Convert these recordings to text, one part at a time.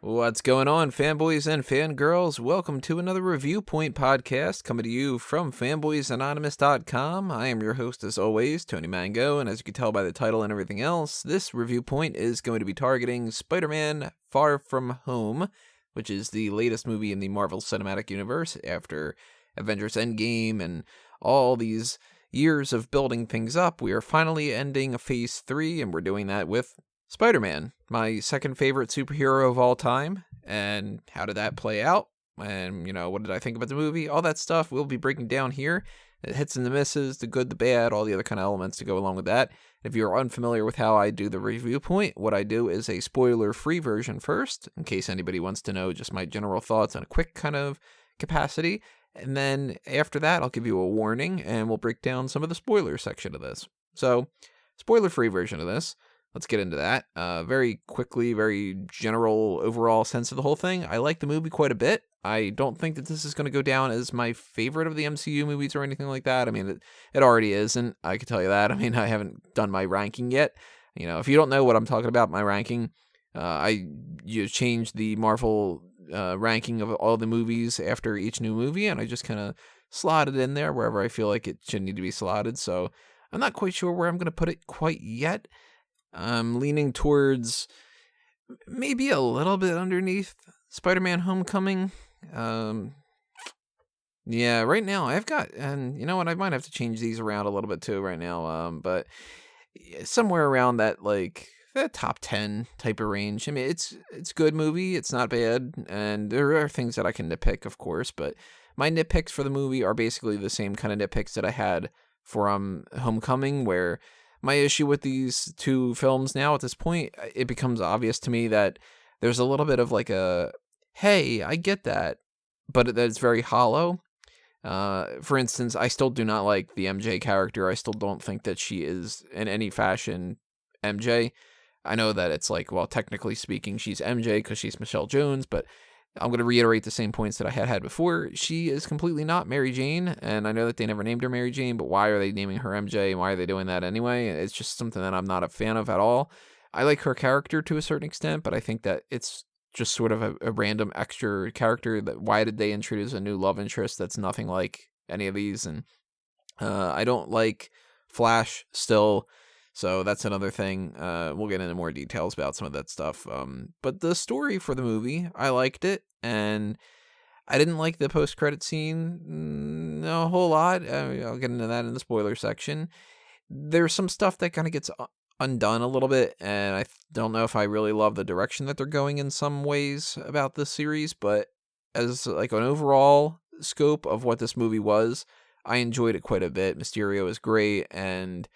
What's going on, fanboys and fangirls? Welcome to another Reviewpoint podcast coming to you from fanboysanonymous.com. I am your host, as always, Tony Mango, and as you can tell by the title and everything else, this Reviewpoint is going to be targeting Spider-Man Far From Home, which is the latest movie in the Marvel Cinematic Universe after Avengers Endgame and all these years of building things up. We are finally ending Phase 3, and we're doing that with Spider-Man, my second favorite superhero of all time. And how did that play out? And, what did I think about the movie? All that stuff we'll be breaking down here. The hits and the misses, the good, the bad, all the other kind of elements to go along with that. If you're unfamiliar with how I do the review point, what I do is a spoiler-free version first, in case anybody wants to know just my general thoughts on a quick kind of capacity. And then after that, I'll give you a warning, and we'll break down some of the spoiler section of this. So, spoiler-free version of this. Let's get into that. Very quickly, very general overall sense of the whole thing. I like the movie quite a bit. I don't think that this is going to go down as my favorite of the MCU movies or anything like that. I mean, it already isn't. I can tell you that. I mean, I haven't done my ranking yet. If you don't know what I'm talking about, my ranking, you change the Marvel ranking of all the movies after each new movie, and I just kind of slot it in there wherever I feel like it should need to be slotted. So I'm not quite sure where I'm going to put it quite yet. I'm leaning towards maybe a little bit underneath Spider-Man Homecoming. Yeah, right now I've got, and you know what, I might have to change these around a little bit too right now, but somewhere around that, that top 10 type of range. I mean, it's a good movie, it's not bad, and there are things that I can nitpick, of course, but my nitpicks for the movie are basically the same kind of nitpicks that I had for Homecoming, where my issue with these two films now at this point, it becomes obvious to me that there's a little bit of hey, I get that, but that it's very hollow. For instance, I still do not like the MJ character. I still don't think that she is in any fashion MJ. I know that it's technically speaking, she's MJ because she's Michelle Jones, but I'm going to reiterate the same points that I had before. She is completely not Mary Jane, and I know that they never named her Mary Jane, but why are they naming her MJ, and why are they doing that anyway? It's just something that I'm not a fan of at all. I like her character to a certain extent, but I think that it's just sort of a random extra character. That why did they introduce a new love interest that's nothing like any of these? And I don't like Flash still. So that's another thing. We'll get into more details about some of that stuff. But the story for the movie, I liked it, and I didn't like the post-credit scene a whole lot. I'll get into that in the spoiler section. There's some stuff that kind of gets undone a little bit, and I don't know if I really love the direction that they're going in some ways about this series, but as an overall scope of what this movie was, I enjoyed it quite a bit. Mysterio is great, and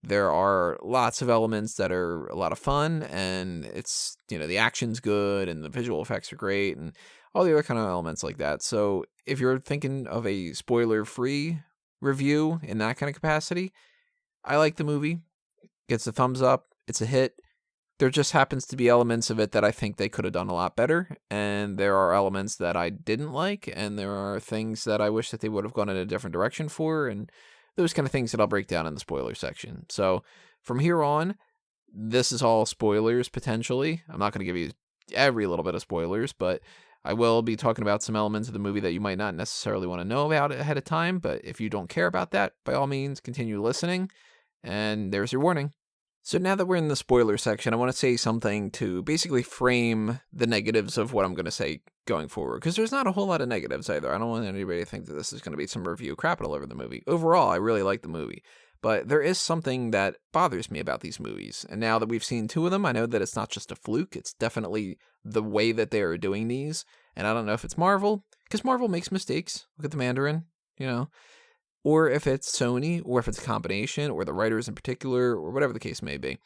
there are lots of elements that are a lot of fun, and it's, the action's good, and the visual effects are great, and all the other kind of elements like that. So if you're thinking of a spoiler-free review in that kind of capacity, I like the movie. Gets a thumbs up. It's a hit. There just happens to be elements of it that I think they could have done a lot better, and there are elements that I didn't like, and there are things that I wish that they would have gone in a different direction for, and those kind of things that I'll break down in the spoiler section. So from here on, this is all spoilers, potentially. I'm not going to give you every little bit of spoilers, but I will be talking about some elements of the movie that you might not necessarily want to know about ahead of time. But if you don't care about that, by all means, continue listening. And there's your warning. So now that we're in the spoiler section, I want to say something to basically frame the negatives of what I'm going to say going forward, because there's not a whole lot of negatives either. I don't want anybody to think that this is going to be some review crap all over the movie. Overall, I really like the movie, but there is something that bothers me about these movies. And now that we've seen two of them, I know that it's not just a fluke. It's definitely the way that they are doing these. And I don't know if it's Marvel, because Marvel makes mistakes. Look at the Mandarin, or if it's Sony, or if it's a combination, or the writers in particular, or whatever the case may be.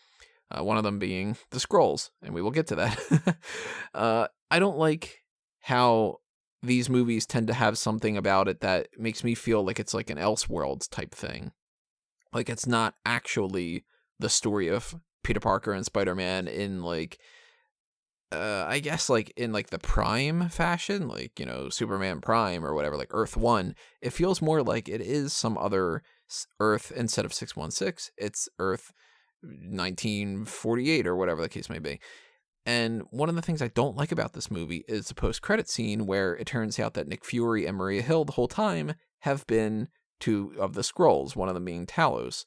One of them being the Skrulls, and we will get to that. I don't like how these movies tend to have something about it that makes me feel like it's like an Elseworlds type thing. Like it's not actually the story of Peter Parker and Spider-Man in I guess in the Prime fashion, Superman Prime or whatever, Earth 1. It feels more like it is some other Earth instead of 616. It's Earth 1948 or whatever the case may be. And one of the things I don't like about this movie is the post-credit scene where it turns out that Nick Fury and Maria Hill the whole time have been two of the Skrulls, one of them being Talos.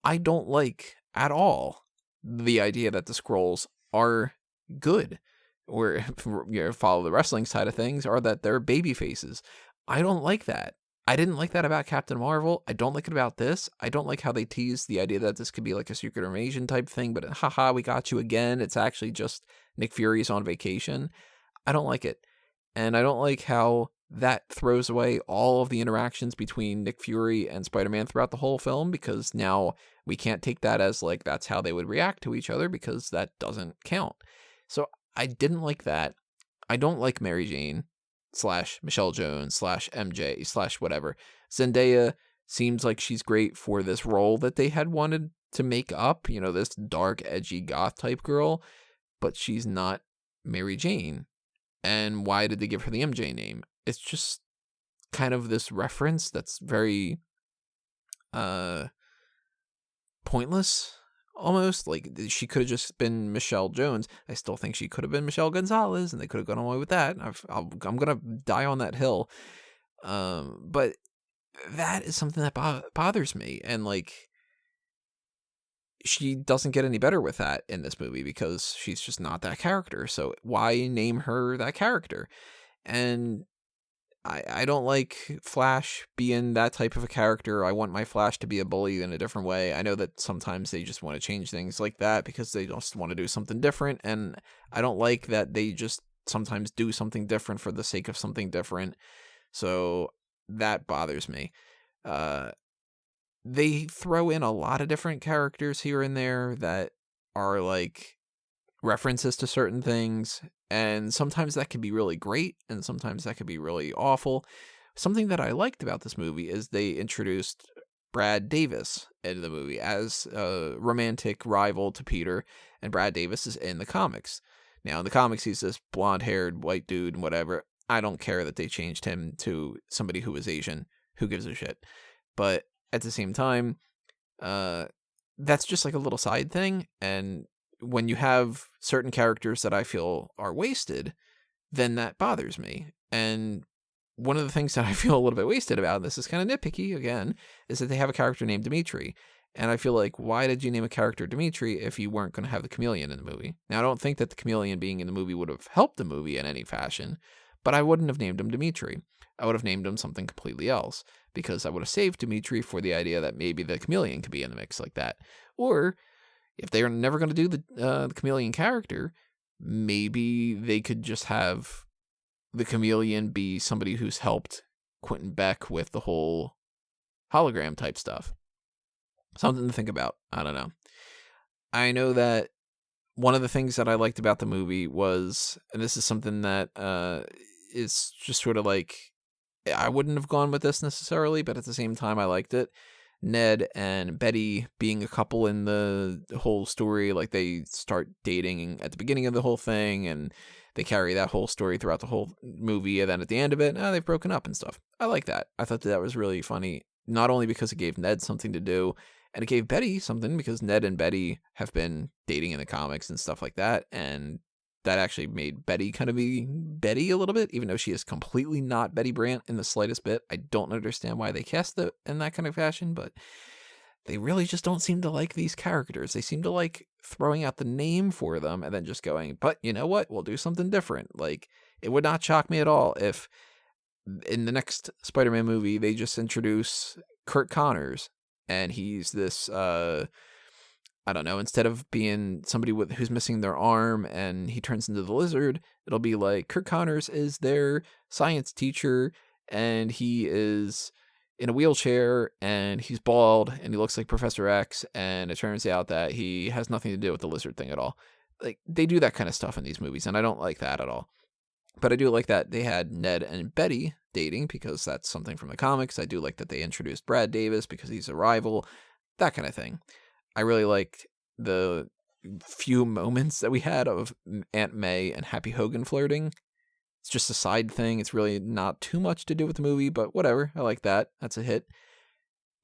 I don't like at all the idea that the Skrulls are good, or follow the wrestling side of things, or that they're baby faces. I don't like that. I didn't like that about Captain Marvel. I don't like it about this. I don't like how they tease the idea that this could be like a secret invasion type thing, but haha, we got you again. It's actually just Nick Fury's on vacation. I don't like it. And I don't like how that throws away all of the interactions between Nick Fury and Spider-Man throughout the whole film, because now we can't take that as like that's how they would react to each other, because that doesn't count. So I didn't like that. I don't like Mary Jane / Michelle Jones / MJ / whatever. Zendaya seems like she's great for this role that they had wanted to make up, this dark, edgy, goth type girl, but she's not Mary Jane. And why did they give her the MJ name? It's just kind of this reference that's very pointless, almost. Like, she could have just been Michelle Jones. I still think she could have been Michelle Gonzalez, and they could have gone away with that. I'm going to die on that hill. But that is something that bothers me. And, like, she doesn't get any better with that in this movie because she's just not that character. So why name her that character? And I don't like Flash being that type of a character. I want my Flash to be a bully in a different way. I know that sometimes they just want to change things like that because they just want to do something different. And I don't like that they just sometimes do something different for the sake of something different. So that bothers me. They throw in a lot of different characters here and there that are like references to certain things, and sometimes that can be really great, and sometimes that can be really awful. Something that I liked about this movie is they introduced Brad Davis into the movie as a romantic rival to Peter, and Brad Davis is in the comics. Now, in the comics, he's this blonde-haired white dude and whatever. I don't care that they changed him to somebody who was Asian. Who gives a shit? But at the same time, that's just like a little side thing. And when you have certain characters that I feel are wasted, then that bothers me. And one of the things that I feel a little bit wasted about, this is kind of nitpicky again, is that they have a character named Dimitri. And I feel like, why did you name a character Dimitri if you weren't going to have the Chameleon in the movie? Now, I don't think that the Chameleon being in the movie would have helped the movie in any fashion, but I wouldn't have named him Dimitri. I would have named him something completely else, because I would have saved Dimitri for the idea that maybe the Chameleon could be in the mix like that. Or if they are never going to do the Chameleon character, maybe they could just have the Chameleon be somebody who's helped Quentin Beck with the whole hologram type stuff. Something to think about. I don't know. I know that one of the things that I liked about the movie was, and this is something that is just sort of like, I wouldn't have gone with this necessarily, but at the same time, I liked it. Ned and Betty being a couple in the whole story, like they start dating at the beginning of the whole thing, and they carry that whole story throughout the whole movie, and then at the end of it, they've broken up and stuff. I like that. I thought that was really funny, not only because it gave Ned something to do, and it gave Betty something because Ned and Betty have been dating in the comics and stuff like that, and that actually made Betty kind of be Betty a little bit, even though she is completely not Betty Brant in the slightest bit. I don't understand why they cast it in that kind of fashion, but they really just don't seem to like these characters. They seem to like throwing out the name for them and then just going, but you know what? We'll do something different. Like, it would not shock me at all if in the next Spider-Man movie, they just introduce Kurt Connors, and he's this, I don't know, instead of being somebody who's missing their arm and he turns into the Lizard, it'll be like Kurt Connors is their science teacher, and he is in a wheelchair, and he's bald, and he looks like Professor X, and it turns out that he has nothing to do with the Lizard thing at all. Like, they do that kind of stuff in these movies, and I don't like that at all. But I do like that they had Ned and Betty dating, because that's something from the comics. I do like that they introduced Brad Davis because he's a rival, that kind of thing. I really liked the few moments that we had of Aunt May and Happy Hogan flirting. It's just a side thing. It's really not too much to do with the movie, but whatever. I like that. That's a hit.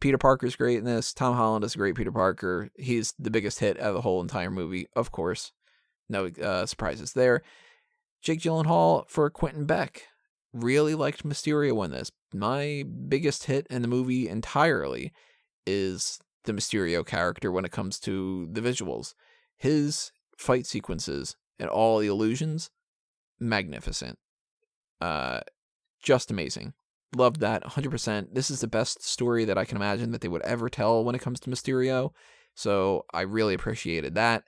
Peter Parker's great in this. Tom Holland is a great Peter Parker. He's the biggest hit out of the whole entire movie, of course. No surprises there. Jake Gyllenhaal for Quentin Beck. Really liked Mysterio in this. My biggest hit in the movie entirely is the Mysterio character when it comes to the visuals. His fight sequences and all the illusions, magnificent. Just amazing. Loved that 100%. This is the best story that I can imagine that they would ever tell when it comes to Mysterio. So I really appreciated that.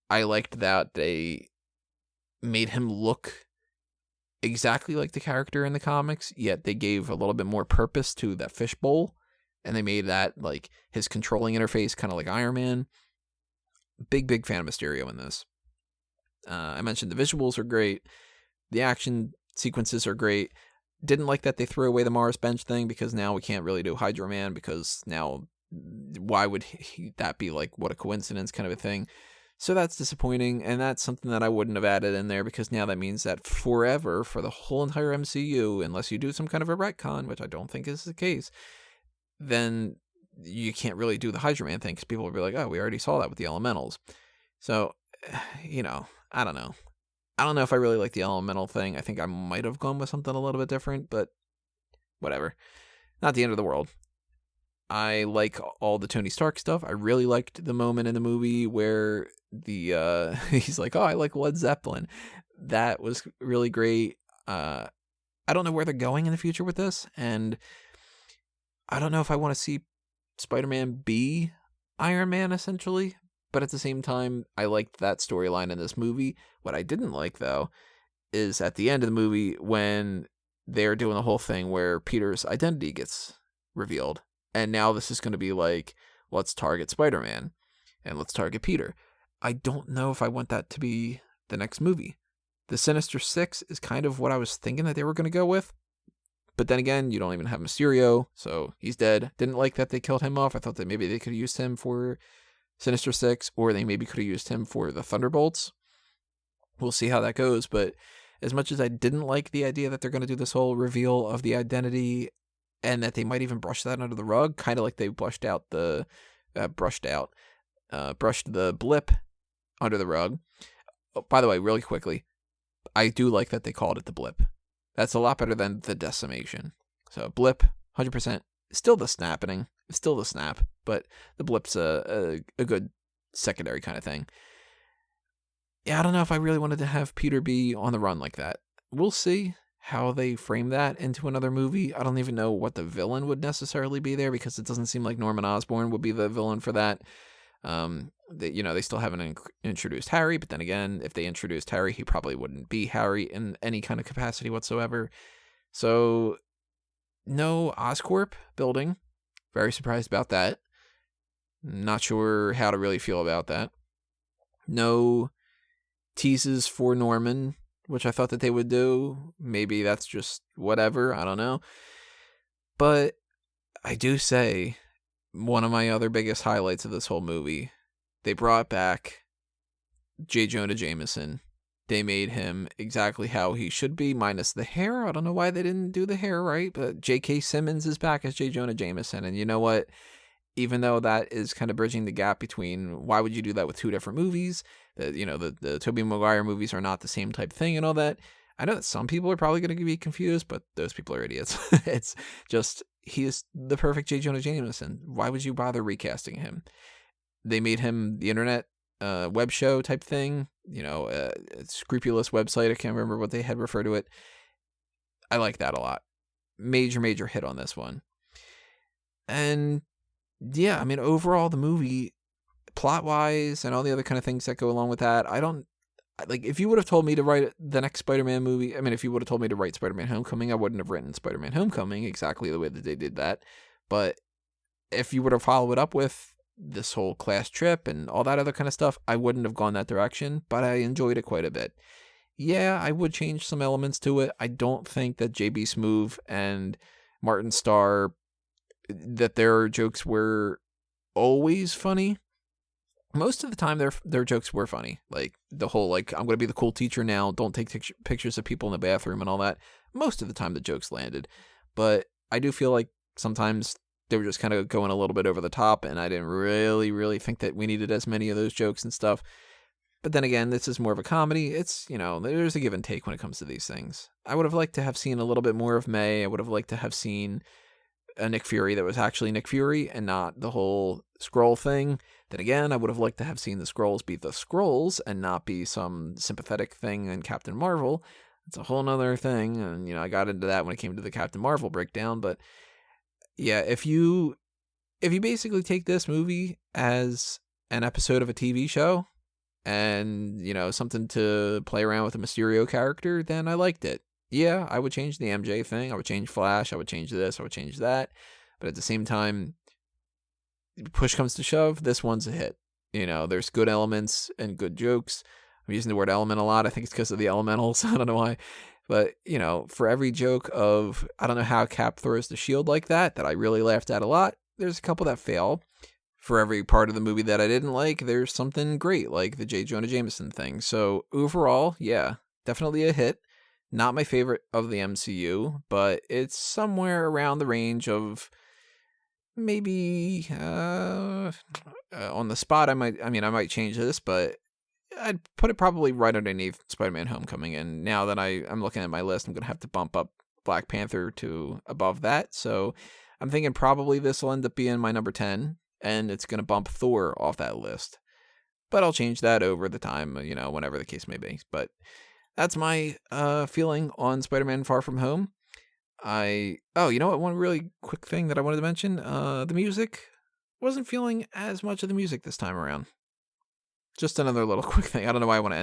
I liked that they made him look exactly like the character in the comics, yet they gave a little bit more purpose to that fishbowl, and they made that like his controlling interface, kind of like Iron Man. Big fan of Mysterio in this. I mentioned the visuals are great. The action sequences are great. Didn't like that they threw away the Mars bench thing, because now we can't really do Hydro Man, because now why would that be like, what a coincidence kind of a thing. So that's disappointing, and that's something that I wouldn't have added in there, because now that means that forever, for the whole entire MCU, unless you do some kind of a retcon, which I don't think is the case, then you can't really do the Hydro Man thing, because people will be like, oh, we already saw that with the Elementals. So, I don't know. I don't know if I really like the Elemental thing. I think I might have gone with something a little bit different, but whatever. Not the end of the world. I like all the Tony Stark stuff. I really liked the moment in the movie where he's like, oh, I like Led Zeppelin. That was really great. I don't know where they're going in the future with this, and I don't know if I want to see Spider-Man be Iron Man, essentially. But at the same time, I liked that storyline in this movie. What I didn't like, though, is at the end of the movie when they're doing the whole thing where Peter's identity gets revealed. And now this is going to be like, let's target Spider-Man and let's target Peter. I don't know if I want that to be the next movie. The Sinister Six is kind of what I was thinking that they were going to go with. But then again, you don't even have Mysterio, so he's dead. Didn't like that they killed him off. I thought that maybe they could have used him for Sinister Six, or they maybe could have used him for the Thunderbolts. We'll see how that goes. But as much as I didn't like the idea that they're going to do this whole reveal of the identity, and that they might even brush that under the rug, kind of like they brushed the blip under the rug. Oh, by the way, really quickly, I do like that they called it the blip. That's a lot better than the decimation. So blip, 100%. Still the snapping. Still the snap, but the blip's a good secondary kind of thing. Yeah, I don't know if I really wanted to have Peter be on the run like that. We'll see how they frame that into another movie. I don't even know what the villain would necessarily be there, because it doesn't seem like Norman Osborn would be the villain for that. They still haven't introduced Harry, but then again, if they introduced Harry, he probably wouldn't be Harry in any kind of capacity whatsoever. So, no Oscorp building. Very surprised about that. Not sure how to really feel about that. No teases for Norman, which I thought that they would do. Maybe that's just whatever. I don't know. But I do say, one of my other biggest highlights of this whole movie, they brought back J. Jonah Jameson. They made him exactly how he should be, minus the hair. I don't know why they didn't do the hair right, but J.K. Simmons is back as J. Jonah Jameson. And you know what? Even though that is kind of bridging the gap between why would you do that with two different movies? The Tobey Maguire movies are not the same type thing and all that. I know that some people are probably going to be confused, but those people are idiots. It's just, he is the perfect J. Jonah Jameson. Why would you bother recasting him? They made him the internet web show type thing, a scrupulous website. I can't remember what they had referred to it. I like that a lot. Major hit on this one. And yeah, I mean, overall, the movie, plot-wise and all the other kind of things that go along with that, if you would have told me to write the next Spider-Man movie, if you would have told me to write Spider-Man Homecoming, I wouldn't have written Spider-Man Homecoming exactly the way that they did that. But if you would have followed it up with this whole class trip and all that other kind of stuff, I wouldn't have gone that direction, but I enjoyed it quite a bit. Yeah, I would change some elements to it. I don't think that J.B. Smoove and Martin Starr, that their jokes were always funny. Most of the time, their jokes were funny. Like, the whole, I'm going to be the cool teacher now, don't take pictures of people in the bathroom and all that. Most of the time, the jokes landed. But I do feel like sometimes they were just kind of going a little bit over the top, and I didn't really think that we needed as many of those jokes and stuff. But then again, this is more of a comedy. It's, there's a give and take when it comes to these things. I would have liked to have seen a little bit more of May. I would have liked to have seen a Nick Fury that was actually Nick Fury and not the whole Skrull thing. Then again, I would have liked to have seen the Skrulls be the Skrulls and not be some sympathetic thing in Captain Marvel. It's a whole nother thing, and I got into that when it came to the Captain Marvel breakdown. But yeah, if you basically take this movie as an episode of a TV show and something to play around with a Mysterio character, then I liked it. Yeah, I would change the MJ thing. I would change Flash. I would change this. I would change that. But at the same time, push comes to shove, this one's a hit. There's good elements and good jokes. I'm using the word element a lot. I think it's because of the elementals. I don't know why. But, for every joke of, I don't know how Cap throws the shield like that I really laughed at a lot, there's a couple that fail. For every part of the movie that I didn't like, there's something great, like the J. Jonah Jameson thing. So overall, yeah, definitely a hit. Not my favorite of the MCU, but it's somewhere around the range of maybe on the spot. I might change this, but I'd put it probably right underneath Spider-Man Homecoming. And now that I'm looking at my list, I'm going to have to bump up Black Panther to above that. So I'm thinking probably this will end up being my number 10, and it's going to bump Thor off that list. But I'll change that over the time, whenever the case may be. But that's my feeling on Spider-Man Far From Home. One really quick thing that I wanted to mention, the music. Wasn't feeling as much of the music this time around. Just another little quick thing. I don't know why I don't want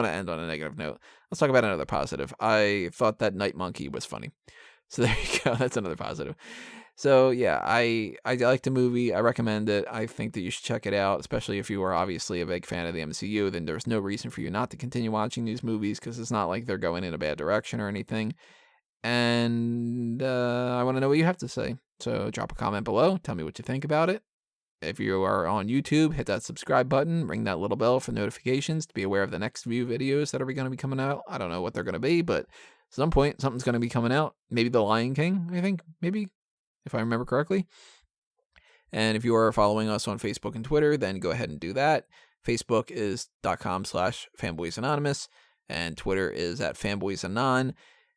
to end on a negative note. Let's talk about another positive. I thought that Night Monkey was funny. So there you go. That's another positive. So yeah, I like the movie. I recommend it. I think that you should check it out, especially if you are obviously a big fan of the MCU. Then there's no reason for you not to continue watching these movies, because it's not like they're going in a bad direction or anything. And I want to know what you have to say. So drop a comment below. Tell me what you think about it. If you are on YouTube, hit that subscribe button. Ring that little bell for notifications to be aware of the next few videos that are going to be coming out. I don't know what they're going to be, but at some point, something's going to be coming out. Maybe The Lion King, I think. Maybe, if I remember correctly. And if you are following us on Facebook and Twitter, then go ahead and do that. Facebook is .com/Fanboys Anonymous, and Twitter is @FanboysAnon.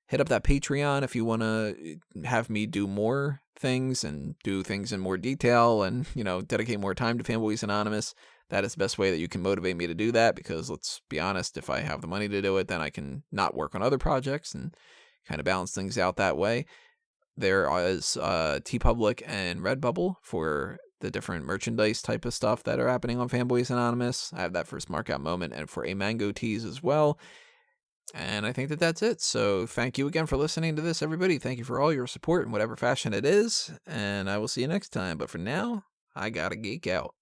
Hit up that Patreon if you want to have me do more things and do things in more detail and, dedicate more time to Fanboys Anonymous. That is the best way that you can motivate me to do that, because let's be honest, if I have the money to do it, then I can not work on other projects and kind of balance things out that way. There is TeePublic and Redbubble for the different merchandise type of stuff that are happening on Fanboys Anonymous. I have that for Smart Out Moment and for a Mango Tees as well. And I think that that's it. So thank you again for listening to this, everybody. Thank you for all your support in whatever fashion it is. And I will see you next time. But for now, I gotta geek out.